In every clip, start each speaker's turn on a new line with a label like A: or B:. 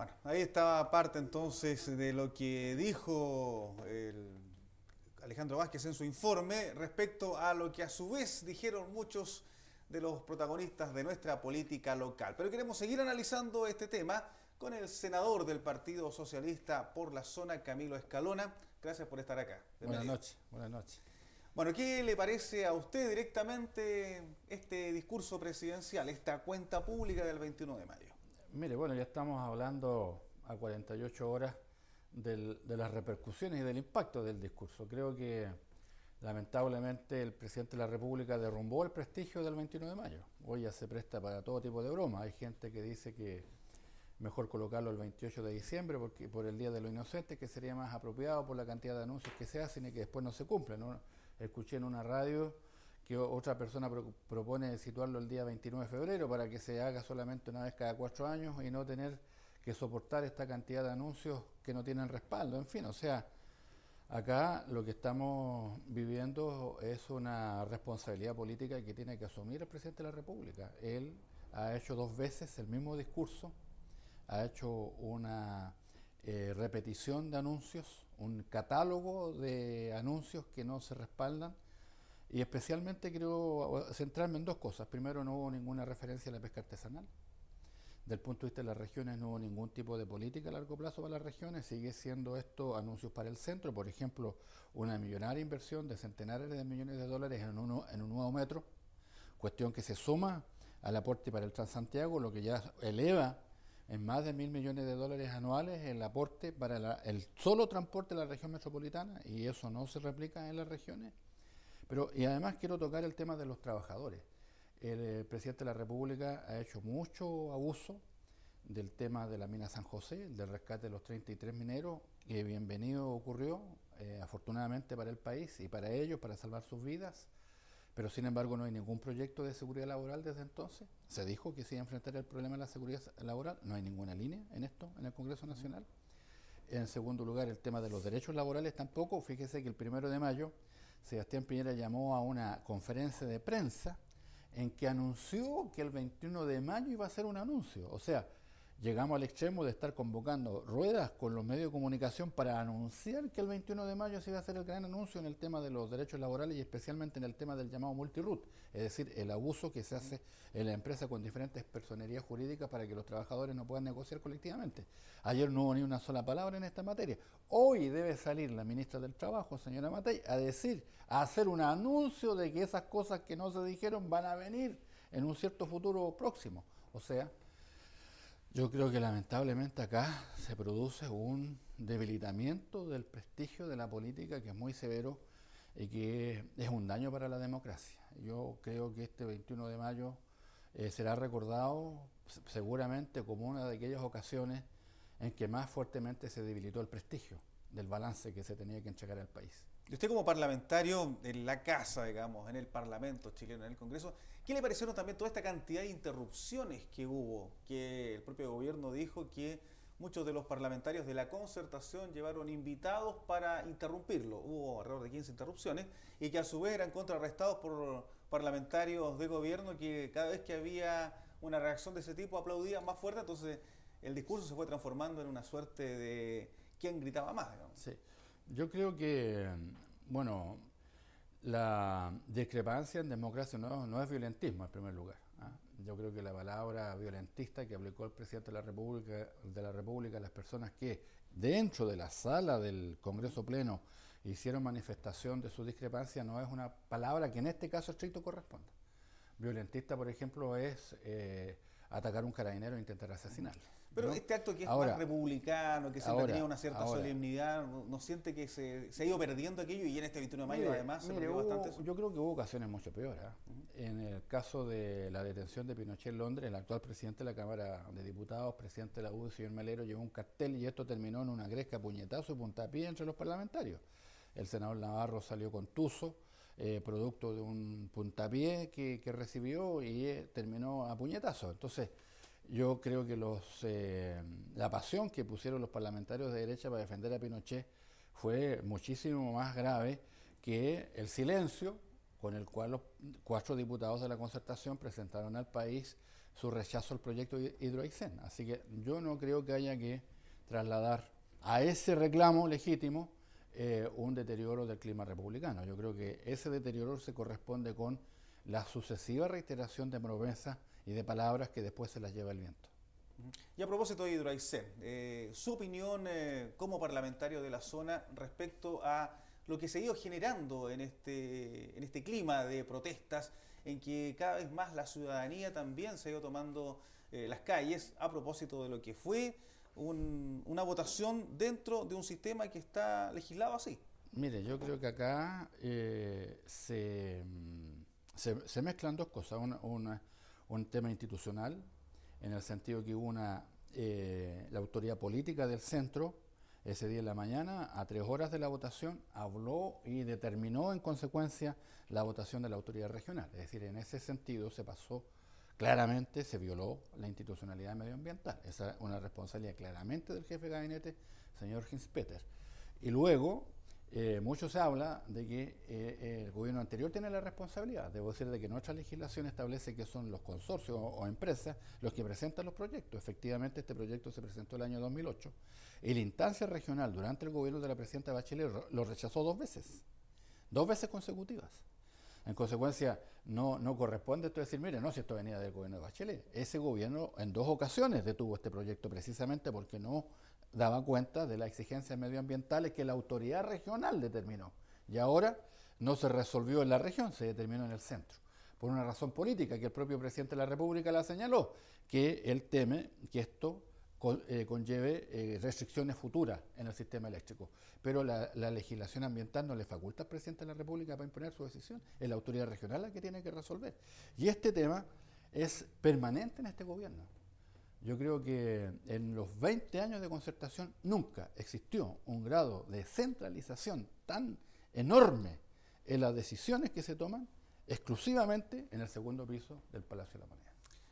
A: Bueno, ahí estaba parte entonces de lo que dijo el Alejandro Vázquez en su informe respecto a lo que a su vez dijeron muchos de los protagonistas de nuestra política local. Pero queremos seguir analizando este tema con el senador del Partido Socialista por la zona, Camilo Escalona. Gracias por estar acá.
B: Buenas
A: Bienvenido.
B: noches, buenas noches.
A: Bueno, ¿qué le parece a usted directamente este discurso presidencial, esta cuenta pública del 21 de mayo?
B: Mire, bueno, ya estamos hablando a 48 horas de las repercusiones y del impacto del discurso. Creo que lamentablemente el presidente de la República derrumbó el prestigio del 21 de mayo. Hoy ya se presta para todo tipo de bromas. Hay gente que dice que mejor colocarlo el 28 de diciembre porque por el Día de los Inocentes, que sería más apropiado por la cantidad de anuncios que se hacen y que después no se cumplen, ¿no? Escuché en una radio que otra persona propone situarlo el día 29 de febrero para que se haga solamente una vez cada 4 años y no tener que soportar esta cantidad de anuncios que no tienen respaldo. En fin, o sea, acá lo que estamos viviendo es una responsabilidad política que tiene que asumir el presidente de la República. Él ha hecho 2 veces el mismo discurso, ha hecho una repetición de anuncios, un catálogo de anuncios que no se respaldan. Y especialmente quiero centrarme en 2 cosas. Primero, no hubo ninguna referencia a la pesca artesanal. Del punto de vista de las regiones no hubo ningún tipo de política a largo plazo para las regiones. Sigue siendo esto anuncios para el centro. Por ejemplo, una millonaria inversión de centenares de millones de dólares en un nuevo metro. Cuestión que se suma al aporte para el Transantiago, lo que ya eleva en más de 1.000 millones de dólares anuales el aporte para el solo transporte de la región metropolitana. Y eso no se replica en las regiones. Y además quiero tocar el tema de los trabajadores. El presidente de la República ha hecho mucho abuso del tema de la mina San José, del rescate de los 33 mineros, que bienvenido ocurrió, afortunadamente para el país y para ellos, para salvar sus vidas, pero sin embargo no hay ningún proyecto de seguridad laboral desde entonces. Se dijo que se iba a enfrentar el problema de la seguridad laboral, no hay ninguna línea en esto, en el Congreso Nacional. En segundo lugar, el tema de los derechos laborales tampoco. Fíjese que el 1 de mayo Sebastián Piñera llamó a una conferencia de prensa en que anunció que el 21 de mayo iba a ser un anuncio. O sea, llegamos al extremo de estar convocando ruedas con los medios de comunicación para anunciar que el 21 de mayo se iba a hacer el gran anuncio en el tema de los derechos laborales y especialmente en el tema del llamado multirut, es decir, el abuso que se hace en la empresa con diferentes personerías jurídicas para que los trabajadores no puedan negociar colectivamente. Ayer no hubo ni una sola palabra en esta materia. Hoy debe salir la ministra del Trabajo, señora Matei, a hacer un anuncio de que esas cosas que no se dijeron van a venir en un cierto futuro próximo. O sea, yo creo que lamentablemente acá se produce un debilitamiento del prestigio de la política que es muy severo y que es un daño para la democracia. Yo creo que este 21 de mayo será recordado seguramente como una de aquellas ocasiones en que más fuertemente se debilitó el prestigio del balance que se tenía que entregar al país.
A: Y usted como parlamentario en la casa, digamos, en el Parlamento chileno, en el Congreso, ¿qué le parecieron también toda esta cantidad de interrupciones que hubo? Que el propio gobierno dijo que muchos de los parlamentarios de la concertación llevaron invitados para interrumpirlo. Hubo alrededor de 15 interrupciones y que a su vez eran contrarrestados por parlamentarios de gobierno que cada vez que había una reacción de ese tipo aplaudían más fuerte, entonces el discurso se fue transformando en una suerte de quién gritaba más, digamos.
B: Sí. Yo creo que, bueno, la discrepancia en democracia no es violentismo en primer lugar. Yo creo que la palabra violentista que aplicó el presidente de la República a las personas que dentro de la sala del Congreso Pleno hicieron manifestación de su discrepancia no es una palabra que en este caso estricto corresponda. Violentista, por ejemplo, es atacar a un carabinero e intentar asesinarlo,
A: Pero
B: ¿no?
A: este acto que es
B: Ahora,
A: más republicano, que siempre ha tenido una cierta solemnidad, ¿no siente que se ha ido perdiendo aquello y en este 21 de mayo además se perdió bastante eso?
B: Yo creo que hubo ocasiones mucho peores. En el caso de la detención de Pinochet en Londres, el actual presidente de la Cámara de Diputados, presidente de la UDI, señor Melero, llevó un cartel y esto terminó en una gresca puñetazo y puntapié entre los parlamentarios. El senador Navarro salió contuso, producto de un puntapié que recibió y terminó a puñetazo. Entonces, yo creo que la pasión que pusieron los parlamentarios de derecha para defender a Pinochet fue muchísimo más grave que el silencio con el cual los 4 diputados de la concertación presentaron al país su rechazo al proyecto Hidroaicén. Así que yo no creo que haya que trasladar a ese reclamo legítimo un deterioro del clima republicano. Yo creo que ese deterioro se corresponde con la sucesiva reiteración de promesas y de palabras que después se las lleva el viento.
A: Y a propósito de Hidroaicén, su opinión como parlamentario de la zona respecto a lo que se ha ido generando en este clima de protestas, en que cada vez más la ciudadanía también se ha ido tomando las calles a propósito de lo que fue una votación dentro de un sistema que está legislado así.
B: Mire, yo creo que acá se mezclan dos cosas. Un tema institucional, en el sentido que hubo la autoridad política del centro, ese día en la mañana, a 3 horas de la votación, habló y determinó en consecuencia la votación de la autoridad regional. Es decir, en ese sentido se pasó claramente, se violó la institucionalidad medioambiental. Esa es una responsabilidad claramente del jefe de gabinete, señor Hinspeter. Y luego, mucho se habla de que el gobierno anterior tiene la responsabilidad. Debo decir de que nuestra legislación establece que son los consorcios o empresas los que presentan los proyectos. Efectivamente, este proyecto se presentó el año 2008 y la instancia regional durante el gobierno de la presidenta Bachelet lo rechazó 2 veces consecutivas. En consecuencia, no corresponde esto decir, mire, no, si esto venía del gobierno de Bachelet. Ese gobierno en 2 ocasiones detuvo este proyecto precisamente porque no daba cuenta de las exigencias medioambientales que la autoridad regional determinó. Y ahora no se resolvió en la región, se determinó en el centro. Por una razón política que el propio presidente de la República la señaló, que él teme que esto conlleve restricciones futuras en el sistema eléctrico. Pero la legislación ambiental no le faculta al presidente de la República para imponer su decisión. Es la autoridad regional la que tiene que resolver. Y este tema es permanente en este gobierno. Yo creo que en los 20 años de concertación nunca existió un grado de centralización tan enorme en las decisiones que se toman exclusivamente en el segundo piso del Palacio de la Moneda.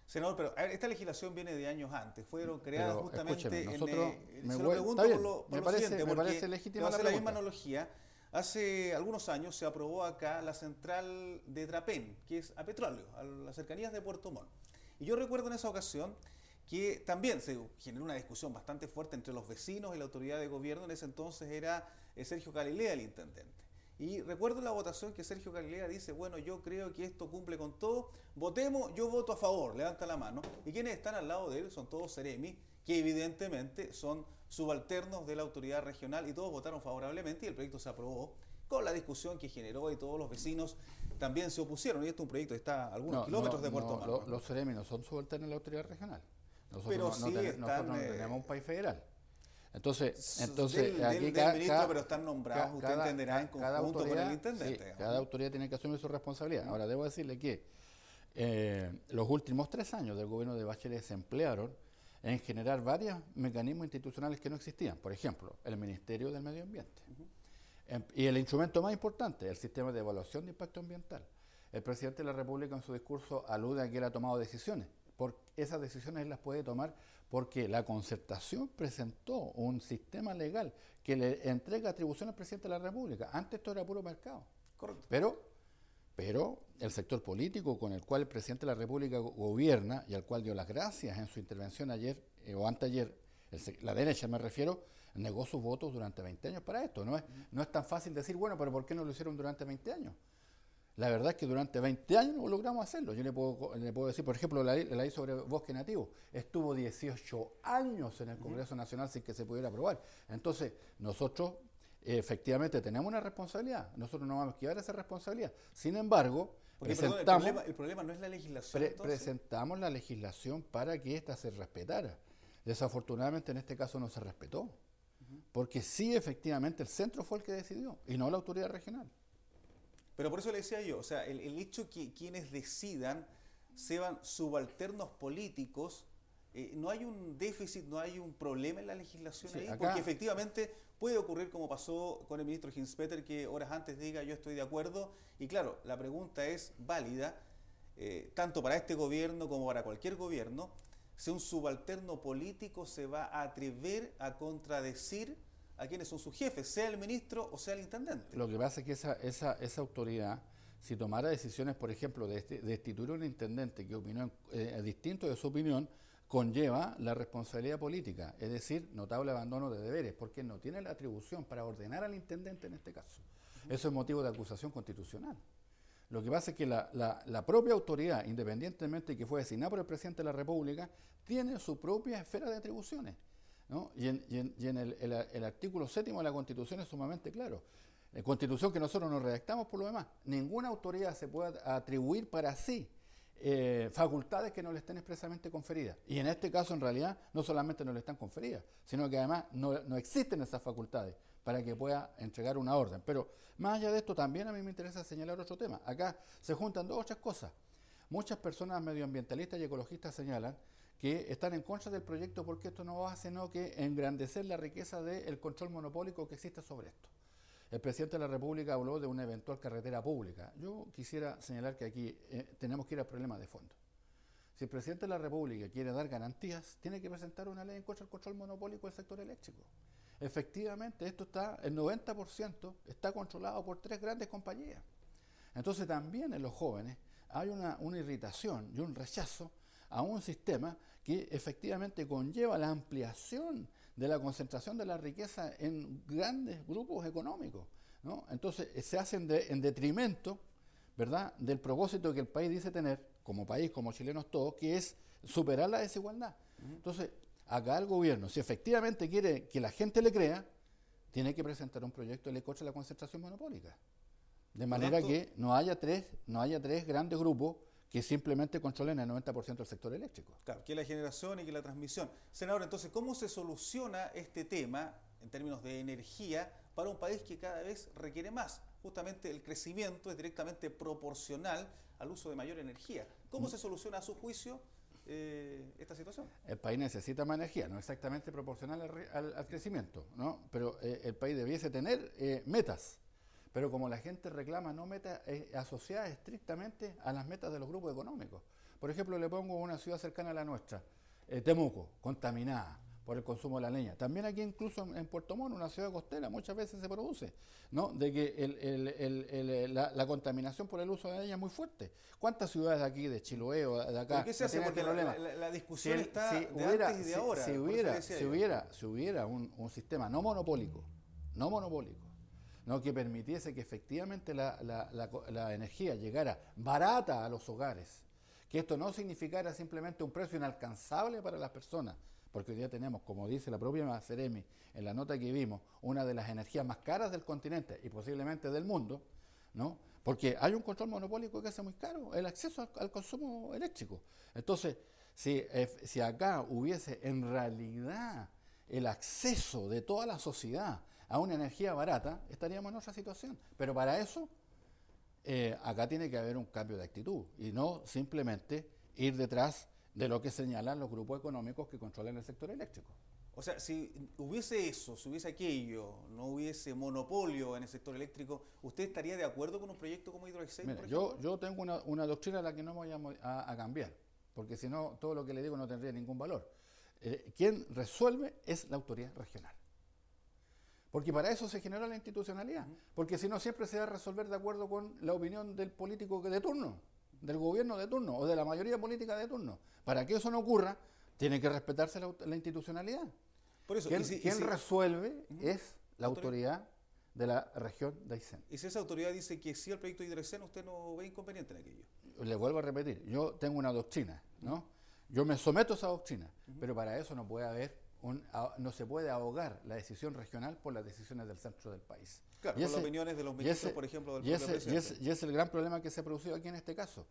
A: Senador, pero esta legislación viene de años antes, fueron creadas
B: Pero,
A: justamente
B: me parece legítima la
A: misma analogía. Hace algunos años se aprobó acá la central de Trapén, que es a petróleo, a las cercanías de Puerto Montt. Y yo recuerdo en esa ocasión que también se generó una discusión bastante fuerte entre los vecinos y la autoridad de gobierno. En ese entonces era Sergio Galilea el intendente. Y recuerdo la votación que Sergio Galilea dice, bueno, yo creo que esto cumple con todo, votemos, yo voto a favor, levanta la mano. Y quienes están al lado de él son todos seremis, que evidentemente son subalternos de la autoridad regional, y todos votaron favorablemente y el proyecto se aprobó con la discusión que generó, y todos los vecinos también se opusieron. Y esto es un proyecto que está a algunos kilómetros de Puerto Montt.
B: Los seremis no son subalternos de la autoridad regional. Nosotros no tenemos un país federal. Entonces
A: aquí pero están nombrados, usted entenderá, en conjunto con el intendente.
B: Sí, cada autoridad tiene que asumir su responsabilidad. Ahora, debo decirle que los últimos 3 años del gobierno de Bachelet se emplearon en generar varios mecanismos institucionales que no existían. Por ejemplo, el Ministerio del Medio Ambiente. Y el instrumento más importante, el sistema de evaluación de impacto ambiental. El presidente de la República en su discurso alude a que él ha tomado decisiones. Esas decisiones las puede tomar porque la concertación presentó un sistema legal que le entrega atribución al presidente de la República. Antes esto era puro mercado.
A: Correcto.
B: Pero el sector político con el cual el presidente de la República gobierna y al cual dio las gracias en su intervención ayer o anteayer, la derecha me refiero, negó sus votos durante 20 años para esto. No es tan fácil decir, bueno, pero ¿por qué no lo hicieron durante 20 años? La verdad es que durante 20 años no logramos hacerlo. Yo le puedo decir, por ejemplo, la ley sobre bosque nativo estuvo 18 años en el Congreso Nacional sin que se pudiera aprobar. Entonces, nosotros efectivamente tenemos una responsabilidad. Nosotros no vamos a esquivar esa responsabilidad. Sin embargo,
A: el problema no es la legislación.
B: Presentamos la legislación para que ésta se respetara. Desafortunadamente, en este caso no se respetó. Porque sí, efectivamente, el centro fue el que decidió y no la autoridad regional.
A: Pero por eso le decía yo, o sea, el hecho que quienes decidan sean subalternos políticos, no hay un déficit, no hay un problema en la legislación ahí, porque efectivamente puede ocurrir como pasó con el ministro Hinspeter, que horas antes diga yo estoy de acuerdo, y claro, la pregunta es válida, tanto para este gobierno como para cualquier gobierno, si un subalterno político se va a atrever a contradecir a quienes son sus jefes, sea el ministro o sea el intendente.
B: Lo que pasa es que esa autoridad si tomara decisiones, por ejemplo, de destituir a un intendente que opinó distinto de su opinión, conlleva la responsabilidad política, es decir, notable abandono de deberes, porque no tiene la atribución para ordenar al intendente en este caso. Eso es motivo de acusación constitucional. Lo que pasa es que la propia autoridad, independientemente de que fue designada por el presidente de la República, tiene su propia esfera de atribuciones, ¿no? Y en el artículo 7º de la Constitución es sumamente claro. Constitución que nosotros nos redactamos por lo demás. Ninguna autoridad se puede atribuir para sí facultades que no le estén expresamente conferidas. Y en este caso, en realidad, no solamente no le están conferidas, sino que además no existen esas facultades para que pueda entregar una orden. Pero más allá de esto, también a mí me interesa señalar otro tema. Acá se juntan dos otras cosas. Muchas personas medioambientalistas y ecologistas señalan que están en contra del proyecto porque esto no va a sino que engrandecer la riqueza del control monopólico que existe sobre esto. El presidente de la República habló de una eventual carretera pública. Yo quisiera señalar que aquí tenemos que ir al problema de fondo. Si el presidente de la República quiere dar garantías, tiene que presentar una ley en contra del control monopólico del sector eléctrico. Efectivamente, esto está, el 90% está controlado por 3 grandes compañías. Entonces también en los jóvenes hay una irritación y un rechazo a un sistema que efectivamente conlleva la ampliación de la concentración de la riqueza en grandes grupos económicos, ¿no? Entonces se hacen en detrimento, ¿verdad?, del propósito que el país dice tener, como país, como chilenos todos, que es superar la desigualdad. Entonces, acá el gobierno, si efectivamente quiere que la gente le crea, tiene que presentar un proyecto de ley contra la concentración monopólica. De manera que no haya tres grandes grupos que simplemente controlen el 90% del sector eléctrico.
A: Claro, que la generación y que la transmisión. Senador, entonces, ¿cómo se soluciona este tema en términos de energía para un país que cada vez requiere más? Justamente el crecimiento es directamente proporcional al uso de mayor energía. ¿Cómo se soluciona a su juicio esta situación?
B: El país necesita más energía, no exactamente proporcional al crecimiento, ¿no? Pero el país debiese tener metas. Pero como la gente reclama no metas asociadas estrictamente a las metas de los grupos económicos. Por ejemplo, le pongo una ciudad cercana a la nuestra, Temuco, contaminada por el consumo de la leña. También aquí incluso en Puerto Montt, una ciudad costera, muchas veces se produce, ¿no?, de que la contaminación por el uso de la leña es muy fuerte. ¿Cuántas ciudades de aquí, de Chiloé o de acá?
A: ¿Por qué se hace? Porque la discusión está de antes y de ahora.
B: Si hubiera un sistema no monopólico, ¿no?, que permitiese que efectivamente la energía llegara barata a los hogares, que esto no significara simplemente un precio inalcanzable para las personas, porque hoy día tenemos, como dice la propia Seremi en la nota que vimos, una de las energías más caras del continente y posiblemente del mundo, ¿no?, porque hay un control monopólico que hace muy caro el acceso al consumo eléctrico. Entonces, si acá hubiese en realidad el acceso de toda la sociedad a una energía barata, estaríamos en otra situación. Pero para eso, acá tiene que haber un cambio de actitud y no simplemente ir detrás de lo que señalan los grupos económicos que controlan el sector eléctrico.
A: O sea, si hubiese eso, si hubiese aquello, no hubiese monopolio en el sector eléctrico, ¿usted estaría de acuerdo con un proyecto como Hidroexcel, por ejemplo?
B: Yo tengo una doctrina a la que no me voy a cambiar, porque si no, todo lo que le digo no tendría ningún valor. Quien resuelve es la autoridad regional. Porque para eso se generó la institucionalidad. Porque si no, siempre se va a resolver de acuerdo con la opinión del político de turno, del gobierno de turno o de la mayoría política de turno. Para que eso no ocurra, tiene que respetarse la institucionalidad. Por eso, quien resuelve es la autoridad de la región de Aysén.
A: Y si esa autoridad dice que sí al proyecto de Hidroexcel, ¿usted no ve inconveniente en aquello?
B: Le vuelvo a repetir, yo tengo una doctrina, ¿no? Yo me someto a esa doctrina, pero para eso no puede haber no se puede ahogar la decisión regional por las decisiones del centro del país.
A: Claro, por las opiniones de los ministros, por ejemplo, del propio presidente.
B: Y es el gran problema que se ha producido aquí en este caso,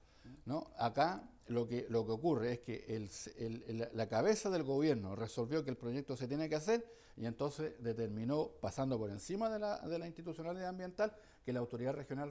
B: ¿no? Acá lo que ocurre es que la cabeza del gobierno resolvió que el proyecto se tiene que hacer y entonces determinó, pasando por encima de la institucionalidad ambiental, que la autoridad regional